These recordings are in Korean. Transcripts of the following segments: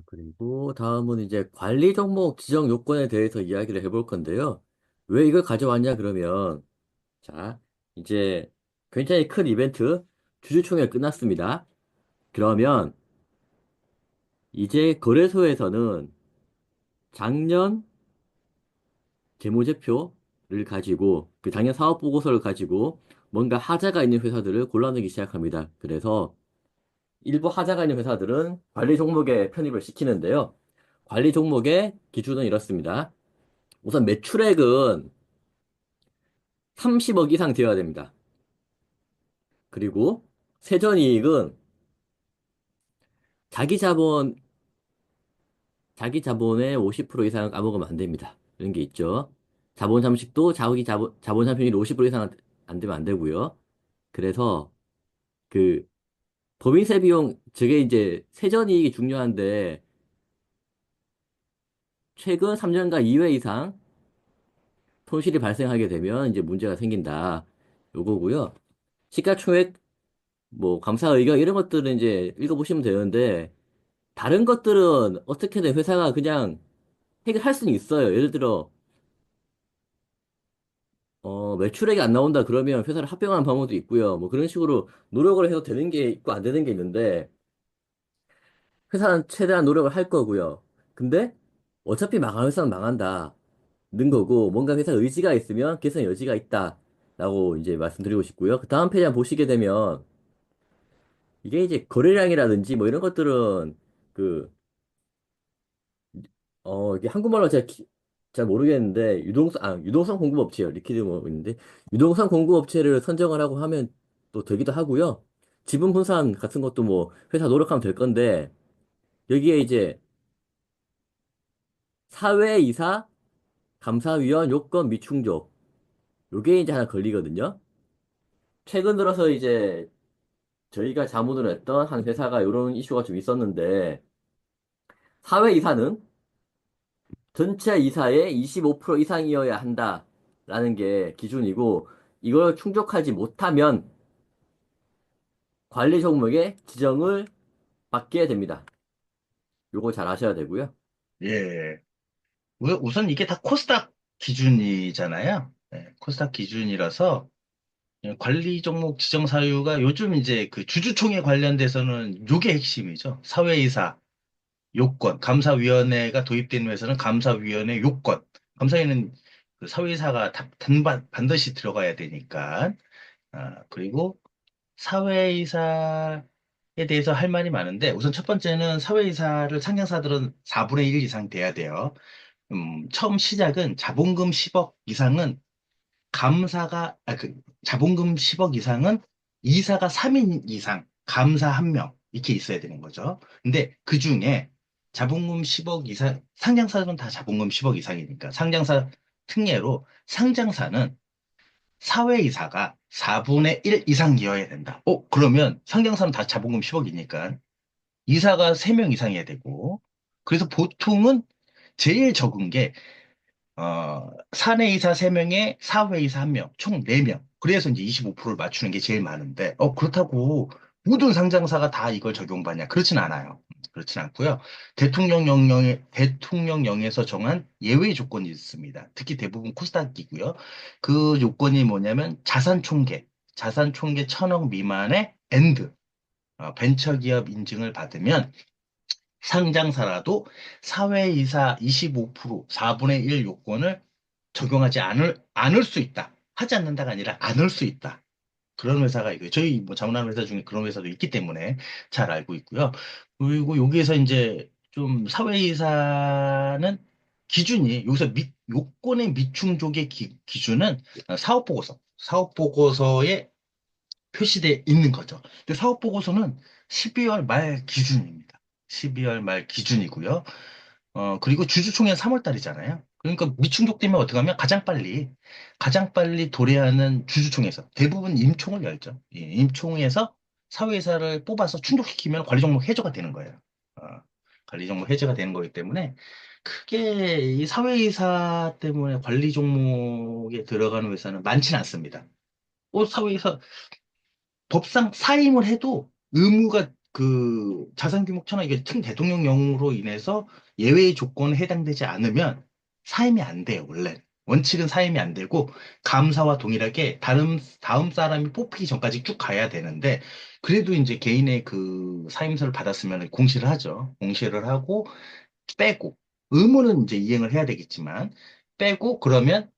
그리고 다음은 이제 관리 종목 지정 요건에 대해서 이야기를 해볼 건데요. 왜 이걸 가져왔냐 그러면 자, 이제 굉장히 큰 이벤트 주주총회 끝났습니다. 그러면 이제 거래소에서는 작년 재무제표를 가지고 그 작년 사업 보고서를 가지고 뭔가 하자가 있는 회사들을 골라내기 시작합니다. 그래서 일부 하자가 있는 회사들은 관리 종목에 편입을 시키는데요. 관리 종목의 기준은 이렇습니다. 우선 매출액은 30억 이상 되어야 됩니다. 그리고 세전이익은 자기 자본, 자기 자본의 50% 이상 까먹으면 안 됩니다. 이런 게 있죠. 자본 잠식도 자본 잠식률 50% 이상 안 되면 안 되고요. 그래서 그 법인세 비용, 저게 이제 세전이익이 중요한데 최근 3년간 2회 이상 손실이 발생하게 되면 이제 문제가 생긴다. 요거고요. 시가총액, 뭐 감사 의견 이런 것들은 이제 읽어보시면 되는데 다른 것들은 어떻게든 회사가 그냥 해결할 수는 있어요. 예를 들어 매출액이 안 나온다 그러면 회사를 합병하는 방법도 있고요. 뭐 그런 식으로 노력을 해서 되는 게 있고 안 되는 게 있는데 회사는 최대한 노력을 할 거고요. 근데 어차피 망할 회사는 망한다는 거고 뭔가 회사 의지가 있으면 개선 여지가 있다라고 이제 말씀드리고 싶고요. 그 다음 페이지 한번 보시게 되면 이게 이제 거래량이라든지 뭐 이런 것들은 그 이게 한국말로 제가 잘 모르겠는데 유동성 공급업체요. 리퀴드 뭐 있는데 유동성 공급업체를 선정을 하고 하면 또 되기도 하고요. 지분 분산 같은 것도 뭐 회사 노력하면 될 건데 여기에 이제 사회이사 감사위원 요건 미충족 요게 이제 하나 걸리거든요. 최근 들어서 이제 저희가 자문을 했던 한 회사가 이런 이슈가 좀 있었는데 사회이사는 전체 이사의 25% 이상이어야 한다라는 게 기준이고 이걸 충족하지 못하면 관리 종목의 지정을 받게 됩니다. 요거 잘 아셔야 되고요. 예. 우선 이게 다 코스닥 기준이잖아요. 예, 코스닥 기준이라서 관리 종목 지정 사유가 요즘 이제 그 주주총회 관련돼서는 요게 핵심이죠. 사회이사 요건, 감사위원회가 도입된 회사는 감사위원회 요건. 감사위원회는 그 사회이사가 반드시 들어가야 되니까. 그리고 사회이사에 대해서 할 말이 많은데 우선 첫 번째는 사회이사를 상장사들은 4분의 1 이상 돼야 돼요. 처음 시작은 자본금 10억 이상은 자본금 10억 이상은 이사가 3인 이상, 감사 1명, 이렇게 있어야 되는 거죠. 근데 그 중에 자본금 10억 이상, 상장사는 다 자본금 10억 이상이니까, 상장사 특례로 상장사는 사회이사가 4분의 1 이상이어야 된다. 그러면 상장사는 다 자본금 10억이니까, 이사가 3명 이상이어야 되고, 그래서 보통은 제일 적은 게 사내이사 3명에 사회이사 1명, 총 4명. 그래서 이제 25%를 맞추는 게 제일 많은데, 그렇다고 모든 상장사가 다 이걸 적용받냐? 그렇진 않아요. 그렇진 않고요. 대통령령에서 정한 예외 조건이 있습니다. 특히 대부분 코스닥이고요. 그 요건이 뭐냐면 자산 총계 1,000억 미만의 벤처기업 인증을 받으면 상장사라도 사회이사 25%, 4분의 1 요건을 적용하지 않을 수 있다. 하지 않는다가 아니라 않을 수 있다. 그런 회사가 있고요. 저희 뭐 자문하는 회사 중에 그런 회사도 있기 때문에 잘 알고 있고요. 그리고 여기에서 이제 좀 사회이사는 기준이 여기서 요건의 미충족의 기준은 사업보고서에 표시돼 있는 거죠. 근데 사업보고서는 12월 말 기준입니다. 12월 말 기준이고요. 그리고 주주총회는 3월 달이잖아요. 그러니까 미충족되면 어떻게 하면 가장 빨리 도래하는 주주총회에서 대부분 임총을 열죠. 이 임총회에서 사회이사를 뽑아서 충족시키면 관리 종목 해제가 되는 거예요. 어, 관리 종목 해제가 되는 거기 때문에 크게 이 사회이사 때문에 관리 종목에 들어가는 회사는 많지는 않습니다. 사회이사 법상 사임을 해도 의무가 그 자산 규모 천억 이게 특 대통령령으로 인해서 예외의 조건에 해당되지 않으면 사임이 안 돼요, 원래. 원칙은 사임이 안 되고 감사와 동일하게 다음 사람이 뽑히기 전까지 쭉 가야 되는데 그래도 이제 개인의 그 사임서를 받았으면 공시를 하죠. 공시를 하고 빼고 의무는 이제 이행을 해야 되겠지만 빼고 그러면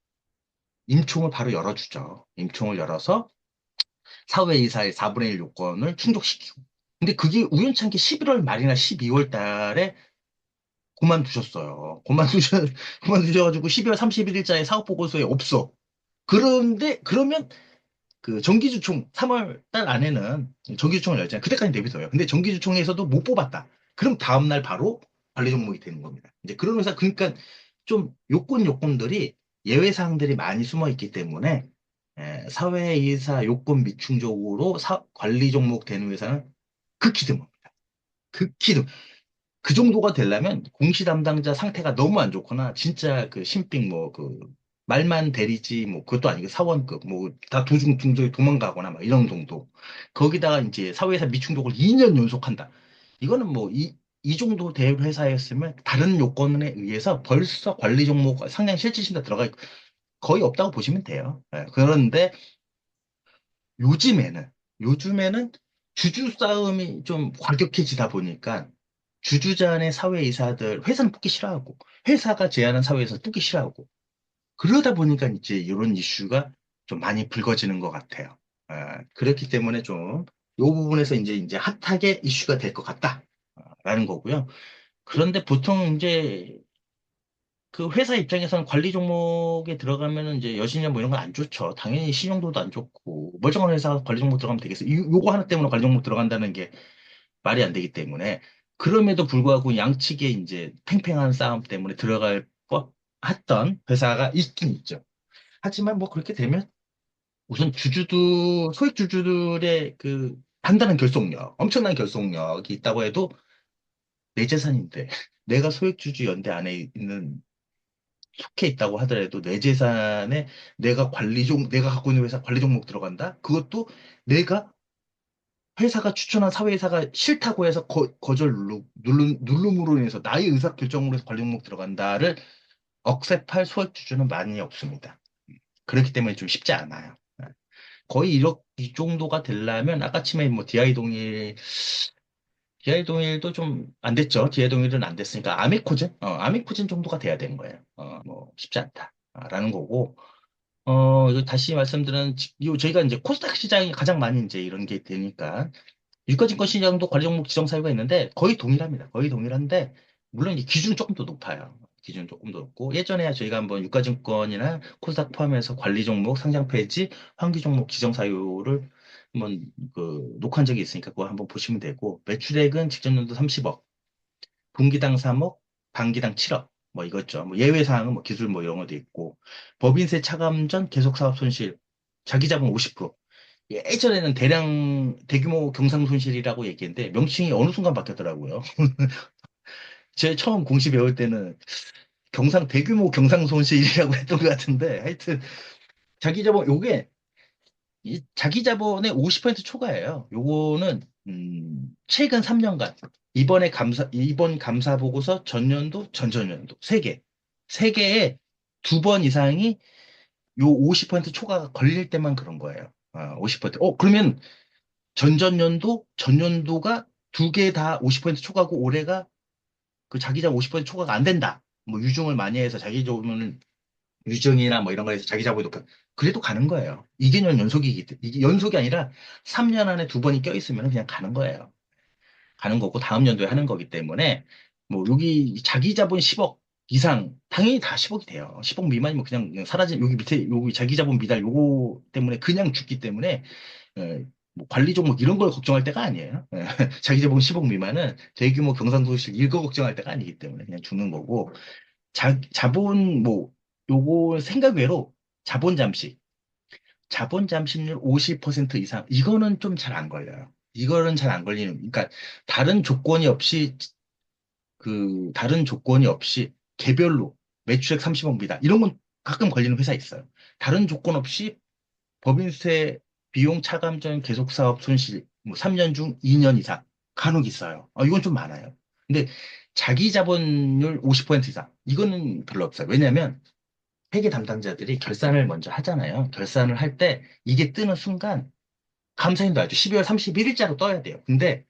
임총을 바로 열어주죠. 임총을 열어서 사회이사의 4분의 1 요건을 충족시키고. 근데 그게 우연찮게 11월 말이나 12월 달에 그만두셨어요. 그만두셔가지고 12월 31일자에 사업보고서에 없어. 그러면 그 정기주총 3월 달 안에는 정기주총을 열잖아요. 그때까지 내비둬요. 근데 정기주총에서도 못 뽑았다. 그럼 다음날 바로 관리 종목이 되는 겁니다. 이제 그런 회사, 그러니까 좀 요건들이 예외 사항들이 많이 숨어 있기 때문에 사회이사 요건 미충족으로 관리 종목 되는 회사는 극히 드뭅니다. 극히 드문. 그 정도가 되려면 공시 담당자 상태가 너무 안 좋거나 진짜 그 신빙 뭐 그 말만 대리지 뭐 그것도 아니고 사원급 뭐 다 도중 중도에 도망가거나 막 이런 정도. 거기다가 이제 사회에서 미충족을 2년 연속한다. 이거는 뭐 이 정도 될 회사였으면 다른 요건에 의해서 벌써 관리 종목 상장 실질심사 들어가 있고 거의 없다고 보시면 돼요. 그런데 요즘에는 요즘에는 주주 싸움이 좀 과격해지다 보니까 주주자 간의 사회이사들 회사는 뽑기 싫어하고 회사가 제안한 사회에서 뽑기 싫어하고 그러다 보니까 이제 이런 이슈가 좀 많이 불거지는 것 같아요. 그렇기 때문에 좀 이 부분에서 이제 핫하게 이슈가 될 것 같다라는 거고요. 그런데 보통 이제 그 회사 입장에서는 관리 종목에 들어가면은 이제 여신년 뭐 이런 건 안 좋죠. 당연히 신용도도 안 좋고 멀쩡한 회사가 관리 종목 들어가면 되겠어요. 요거 하나 때문에 관리 종목 들어간다는 게 말이 안 되기 때문에 그럼에도 불구하고 양측의 이제 팽팽한 싸움 때문에 들어갈 법했던 회사가 있긴 있죠. 하지만 뭐 그렇게 되면 우선 소액 주주들의 그 단단한 결속력, 엄청난 결속력이 있다고 해도 내 재산인데 내가 소액 주주 연대 안에 있는 속해 있다고 하더라도 내 재산에 내가 갖고 있는 회사 관리 종목 들어간다? 그것도 내가 회사가 추천한 사회이사가 싫다고 해서 거절 누름으로 인해서 나의 의사 결정으로 해서 관리 종목 들어간다를 억셉할 소액 주주는 많이 없습니다. 그렇기 때문에 좀 쉽지 않아요. 거의 이 정도가 되려면 아까 치면 뭐 DI 동일도 좀 안 됐죠. DI 동일은 안 됐으니까 아미코젠 정도가 돼야 되는 거예요. 뭐 쉽지 않다라는 거고. 이거 다시 말씀드리는, 저희가 이제 코스닥 시장이 가장 많이 이제 이런 게 되니까, 유가증권 시장도 관리 종목 지정 사유가 있는데, 거의 동일합니다. 거의 동일한데, 물론 이 기준은 조금 더 높아요. 기준은 조금 더 높고, 예전에 저희가 한번 유가증권이나 코스닥 포함해서 관리 종목, 상장 폐지, 환기 종목 지정 사유를 한번 녹화한 적이 있으니까 그거 한번 보시면 되고, 매출액은 직전 연도 30억, 분기당 3억, 반기당 7억. 뭐 이거죠. 뭐 예외 사항은 뭐 기술 뭐 이런 것도 있고 법인세 차감 전 계속 사업 손실 자기 자본 50%. 예전에는 대규모 경상 손실이라고 얘기했는데 명칭이 어느 순간 바뀌었더라고요. 제 처음 공시 배울 때는 대규모 경상 손실이라고 했던 것 같은데 하여튼 자기 자본 요게 이 자기 자본의 50% 초과예요. 요거는 최근 3년간 이번 감사 보고서 전년도 전전년도 세 개에 2번 이상이 요 50% 초과가 걸릴 때만 그런 거예요. 50%. 그러면 전년도가 두 개 다 50% 초과고 올해가 그 자기 자본 50% 초과가 안 된다. 뭐 유증을 많이 해서 자기 자본을 유증이나 뭐 이런 거에서 자기 자본이 높아. 그래도 가는 거예요. 2개년 이게 연속이 아니라 3년 안에 2번이 껴있으면 그냥 가는 거예요. 가는 거고 다음 연도에 하는 거기 때문에 뭐 여기 자기 자본 10억 이상 당연히 다 10억이 돼요. 10억 미만이면 그냥 사라진 여기 밑에 여기 자기 자본 미달 요거 때문에 그냥 죽기 때문에 뭐 관리 종목 이런 걸 걱정할 때가 아니에요. 자기 자본 10억 미만은 대규모 경상도실 이거 걱정할 때가 아니기 때문에 그냥 죽는 거고 자본 뭐 요거 생각 외로 자본 잠식 자본 잠식률 50% 이상 이거는 좀 잘 안 걸려요. 이거는 잘 안 걸리는 그러니까 다른 조건이 없이 다른 조건이 없이 개별로 매출액 30억 미다 이런 건 가끔 걸리는 회사 있어요. 다른 조건 없이 법인세 비용 차감 전 계속 사업 손실 뭐 3년 중 2년 이상 간혹 있어요. 이건 좀 많아요. 근데 자기 자본율 50% 이상. 이거는 별로 없어요. 왜냐면 회계 담당자들이 결산을 먼저 하잖아요. 결산을 할 때 이게 뜨는 순간 감사인도 알죠. 12월 31일자로 떠야 돼요. 근데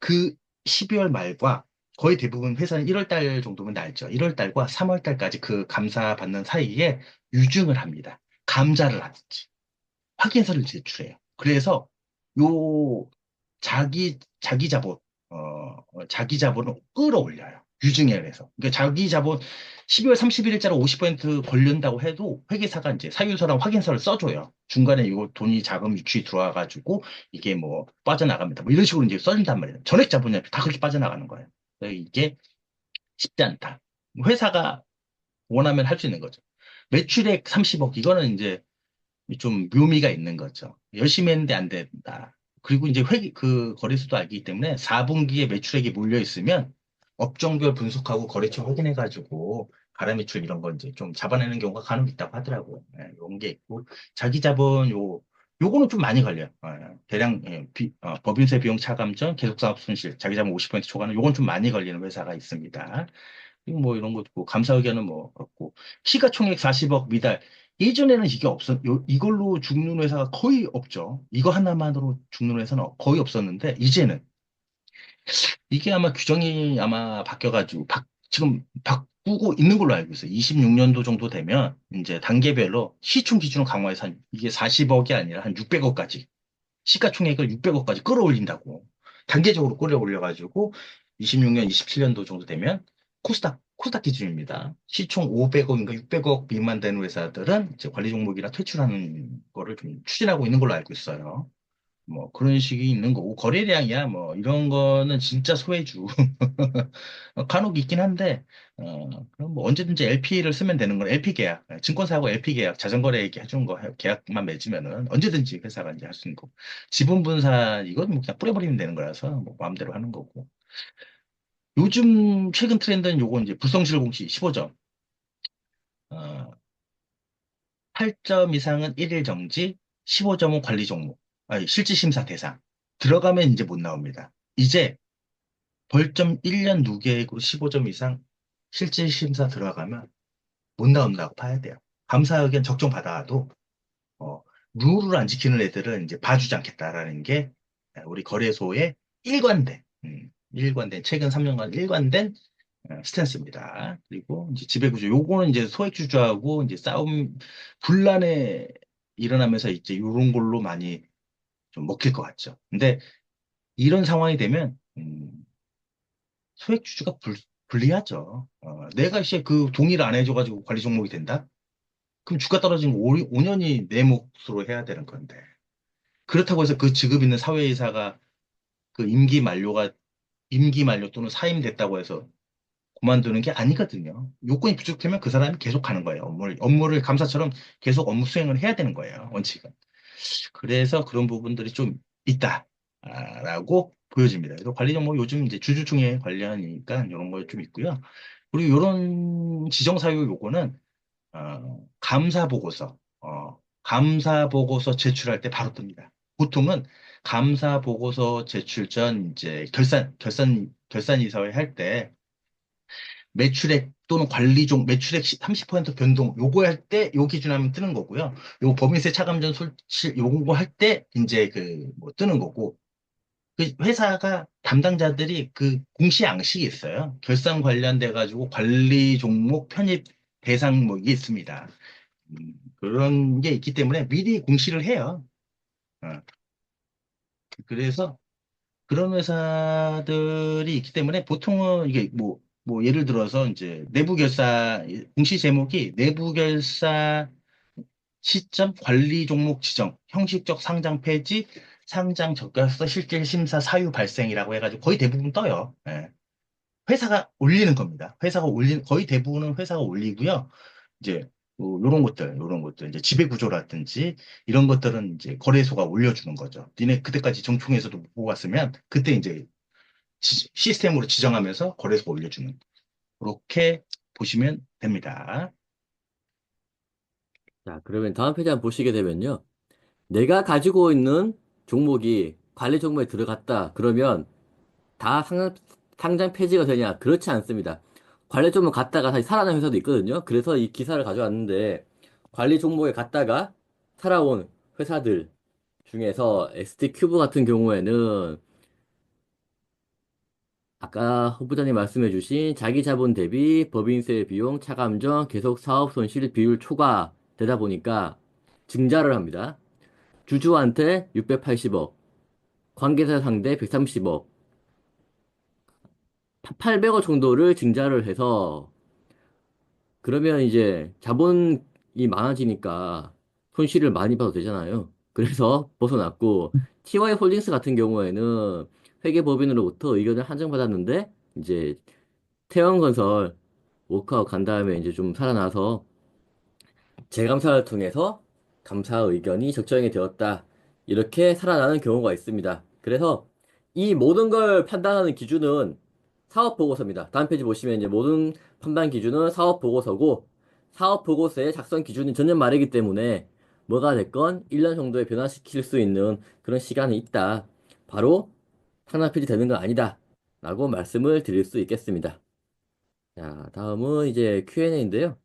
그 12월 말과 거의 대부분 회사는 1월 달 정도면 날죠. 1월 달과 3월 달까지 그 감사 받는 사이에 유증을 합니다. 감자를 하든지 확인서를 제출해요. 그래서 요 자기 자본 자기 자본을 끌어올려요. 유증액에서. 그러니까 자기 자본 12월 31일자로 50% 걸린다고 해도 회계사가 이제 사유서랑 확인서를 써줘요. 중간에 이거 돈이 자금 유출이 들어와가지고 이게 뭐 빠져나갑니다. 뭐 이런 식으로 이제 써준단 말이에요. 전액 자본이 다 그렇게 빠져나가는 거예요. 그래서 이게 쉽지 않다. 회사가 원하면 할 수 있는 거죠. 매출액 30억 이거는 이제 좀 묘미가 있는 거죠. 열심히 했는데 안 된다. 그리고 이제 그 거래소도 알기 때문에 4분기에 매출액이 몰려 있으면 업종별 분석하고 거래처 확인해가지고 가라매출 이런 거 이제 좀 잡아내는 경우가 간혹 있다고 하더라고요. 이런 게 있고 자기 자본 요거는 좀 많이 걸려요. 대량 법인세 비용 차감 전 계속사업 손실 자기 자본 50% 초과는 요건 좀 많이 걸리는 회사가 있습니다. 그리고 뭐 이런 것도 있고, 감사 의견은 뭐 없고, 시가총액 40억 미달. 예전에는 이게 이걸로 죽는 회사가 거의 없죠. 이거 하나만으로 죽는 회사는 거의 없었는데, 이제는 이게 아마 규정이 아마 바뀌어가지고, 지금 바꾸고 있는 걸로 알고 있어요. 26년도 정도 되면, 이제 단계별로 시총 기준으로 강화해서 이게 40억이 아니라 한 600억까지, 시가총액을 600억까지 끌어올린다고. 단계적으로 끌어올려가지고 26년, 27년도 정도 되면 코스닥 기준입니다. 시총 500억인가 600억 미만 되는 회사들은 이제 관리 종목이나 퇴출하는 거를 좀 추진하고 있는 걸로 알고 있어요. 뭐 그런 식이 있는 거고 거래량이야 뭐 이런 거는 진짜 소외주 간혹 있긴 한데 그럼 뭐 언제든지 LP를 쓰면 되는 건 LP 계약 증권사하고 LP 계약 자전거래 얘기 해주는 거 계약만 맺으면은 언제든지 회사가 이제 할 수 있는 거고 지분 분산 이건 뭐 그냥 뿌려버리면 되는 거라서 뭐 마음대로 하는 거고 요즘 최근 트렌드는 요거 이제 불성실 공시 15점 8점 이상은 1일 정지 15점은 관리 종목 아니 실질 심사 대상 들어가면 이제 못 나옵니다. 이제 벌점 1년 누계액으로 15점 이상 실질 심사 들어가면 못 나온다고 봐야 돼요. 감사 의견 적정 받아도 어, 룰을 안 지키는 애들은 이제 봐주지 않겠다라는 게 우리 거래소의 일관된 최근 3년간 일관된 스탠스입니다. 그리고 이제 지배구조 요거는 이제 소액주주하고 이제 싸움 분란에 일어나면서 이제 이런 걸로 많이 좀 먹힐 것 같죠. 근데 이런 상황이 되면 소액주주가 불리하죠. 내가 이제 그 동의를 안 해줘가지고 관리 종목이 된다? 그럼 주가 떨어지면 5년이 내 몫으로 해야 되는 건데. 그렇다고 해서 그 직급 있는 사회이사가 그 임기 만료 또는 사임됐다고 해서 그만두는 게 아니거든요. 요건이 부족하면 그 사람이 계속 가는 거예요. 업무를 감사처럼 계속 업무 수행을 해야 되는 거예요. 원칙은. 그래서 그런 부분들이 좀 있다라고 보여집니다. 그래서 관리 정보 요즘 이제 주주총회 관련이니까 이런 거 좀 있고요. 그리고 이런 지정사유 요거는 감사 보고서 제출할 때 바로 뜹니다. 보통은 감사 보고서 제출 전 이제 결산 이사회 할 때 매출액 또는 매출액 30% 변동 요거 할 때 요 기준하면 뜨는 거고요. 요 법인세 차감 전 손실 요거 할 때 이제 그 뭐 뜨는 거고 그 회사가 담당자들이 그 공시양식이 있어요. 결산 관련돼 가지고 관리 종목 편입 대상 뭐 이게 있습니다. 그런 게 있기 때문에 미리 공시를 해요. 어, 그래서 그런 회사들이 있기 때문에 보통은 이게 뭐 예를 들어서 이제 공시 제목이 내부 결사 시점 관리 종목 지정, 형식적 상장 폐지, 상장 적결서 실질 심사 사유 발생이라고 해가지고 거의 대부분 떠요. 예. 회사가 올리는 겁니다. 거의 대부분은 회사가 올리고요. 이제 뭐 요런 것들 이제 지배 구조라든지 이런 것들은 이제 거래소가 올려주는 거죠. 니네 그때까지 정총에서도 못 보고 왔으면 그때 이제 시스템으로 지정하면서 거래소가 올려주는 그렇게 보시면 됩니다. 자, 그러면 다음 페이지 한번 보시게 되면요. 내가 가지고 있는 종목이 관리 종목에 들어갔다. 그러면 다 상장 폐지가 되냐? 그렇지 않습니다. 관리 종목 갔다가 다시 살아난 회사도 있거든요. 그래서 이 기사를 가져왔는데 관리 종목에 갔다가 살아온 회사들 중에서 ST 큐브 같은 경우에는 아까 후보자님 말씀해주신 자기 자본 대비 법인세 비용 차감정 계속 사업 손실 비율 초과 되다 보니까 증자를 합니다. 주주한테 680억, 관계사 상대 130억, 800억 정도를 증자를 해서 그러면 이제 자본이 많아지니까 손실을 많이 봐도 되잖아요. 그래서 벗어났고 TY 홀딩스 같은 경우에는 회계법인으로부터 의견을 한정받았는데 이제 태영건설 워크아웃 간 다음에 이제 좀 살아나서 재감사를 통해서 감사 의견이 적정이 되었다. 이렇게 살아나는 경우가 있습니다. 그래서 이 모든 걸 판단하는 기준은 사업 보고서입니다. 다음 페이지 보시면 이제 모든 판단 기준은 사업 보고서고 사업 보고서의 작성 기준이 전혀 마르기 때문에 뭐가 됐건 1년 정도에 변화시킬 수 있는 그런 시간이 있다. 바로 상납 폐지 되는 건 아니다. 라고 말씀을 드릴 수 있겠습니다. 자, 다음은 이제 Q&A인데요.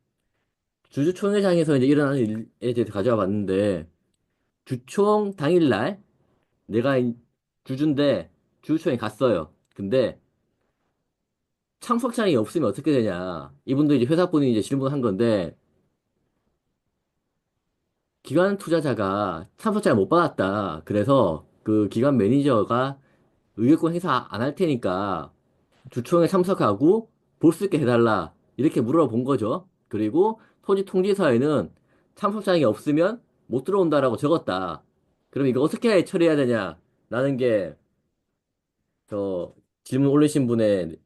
주주총회장에서 이제 일어나는 일에 대해서 가져와 봤는데, 주총 당일날 내가 주주인데 주주총회 갔어요. 근데 참석장이 없으면 어떻게 되냐. 이분도 이제 회사분이 이제 질문한 건데, 기관 투자자가 참석장을 못 받았다. 그래서 그 기관 매니저가 의결권 행사 안 할 테니까 주총에 참석하고 볼 수 있게 해달라. 이렇게 물어본 거죠. 그리고 토지 통지서에는 참석장이 없으면 못 들어온다라고 적었다. 그럼 이거 어떻게 처리해야 되냐? 라는 게 저 질문 올리신 분의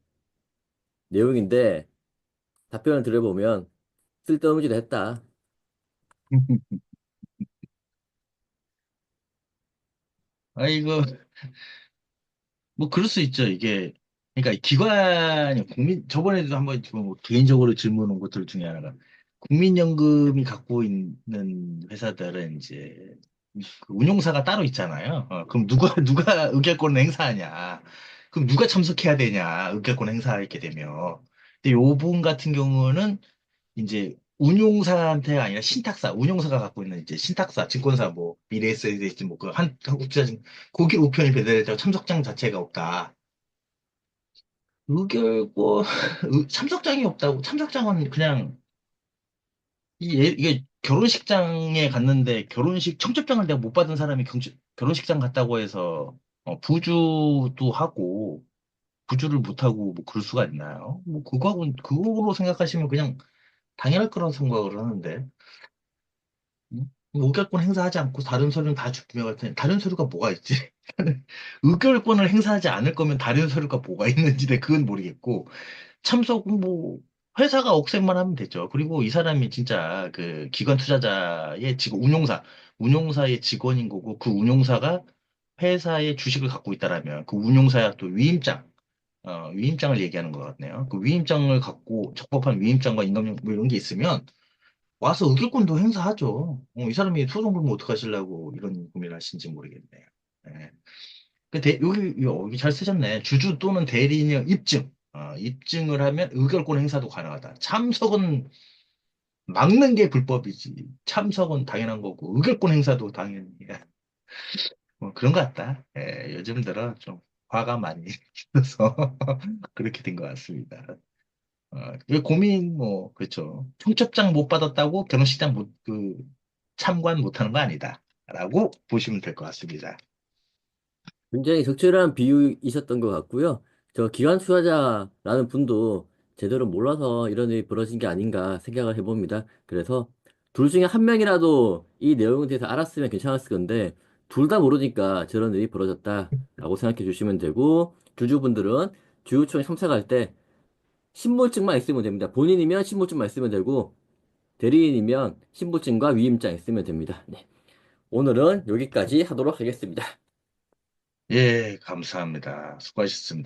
내용인데 답변을 들어보면 쓸데없는 짓을 했다. 아이고, 뭐, 그럴 수 있죠. 이게, 그러니까 기관이 저번에도 한번 뭐 개인적으로 질문 온 것들 중에 하나가, 국민연금이 갖고 있는 회사들은 이제, 그 운용사가 따로 있잖아요. 그럼 누가 의결권을 행사하냐. 그럼 누가 참석해야 되냐. 의결권 행사하게 되면. 근데 요분 같은 경우는 이제 운용사한테가 아니라 신탁사, 운용사가 갖고 있는 이제 신탁사, 증권사, 뭐, 미래에셋이지, 뭐, 그 한국투자증, 거기 우편이 배달되고 참석장 자체가 없다. 의결권, 참석장이 없다고. 참석장은 그냥, 이게 결혼식장에 갔는데 결혼식 청첩장을 내가 못 받은 사람이 결혼식장 갔다고 해서 부주도 하고, 부주를 못하고 뭐 그럴 수가 있나요? 뭐, 그거로 생각하시면 그냥 당연할 거라고 생각을 하는데. 의결권 행사하지 않고 다른 서류는 다 준비할 텐데 다른 서류가 뭐가 있지? 의결권을 행사하지 않을 거면 다른 서류가 뭐가 있는지 그건 모르겠고 참석은 뭐 회사가 억셉만 하면 되죠. 그리고 이 사람이 진짜 그 기관 투자자의 직원 운용사의 직원인 거고 그 운용사가 회사의 주식을 갖고 있다라면 그 운용사야 또 위임장을 얘기하는 것 같네요. 그 위임장을 갖고 적법한 위임장과 임금령 뭐 이런 게 있으면 와서 의결권도 행사하죠. 이 사람이 소송 걸면 어떡하시려고 이런 고민을 하신지 모르겠네요. 예. 여기 잘 쓰셨네. 주주 또는 대리인의 입증. 입증을 하면 의결권 행사도 가능하다. 참석은 막는 게 불법이지. 참석은 당연한 거고, 의결권 행사도 당연히. 뭐 그런 것 같다. 예, 요즘 들어 좀 화가 많이 있어서 그렇게 된 것 같습니다. 그 고민, 뭐, 그렇죠. 청첩장 못 받았다고 결혼식장 참관 못하는 거 아니다. 라고 보시면 될 것 같습니다. 굉장히 적절한 비유이셨던 것 같고요. 저 기관 투자자라는 분도 제대로 몰라서 이런 일이 벌어진 게 아닌가 생각을 해봅니다. 그래서 둘 중에 한 명이라도 이 내용에 대해서 알았으면 괜찮았을 건데 둘 다 모르니까 저런 일이 벌어졌다라고 생각해 주시면 되고 주주분들은 주주총회 참석할 때 신분증만 있으면 됩니다. 본인이면 신분증만 있으면 되고 대리인이면 신분증과 위임장 있으면 됩니다. 네. 오늘은 여기까지 하도록 하겠습니다. 예, 감사합니다. 수고하셨습니다.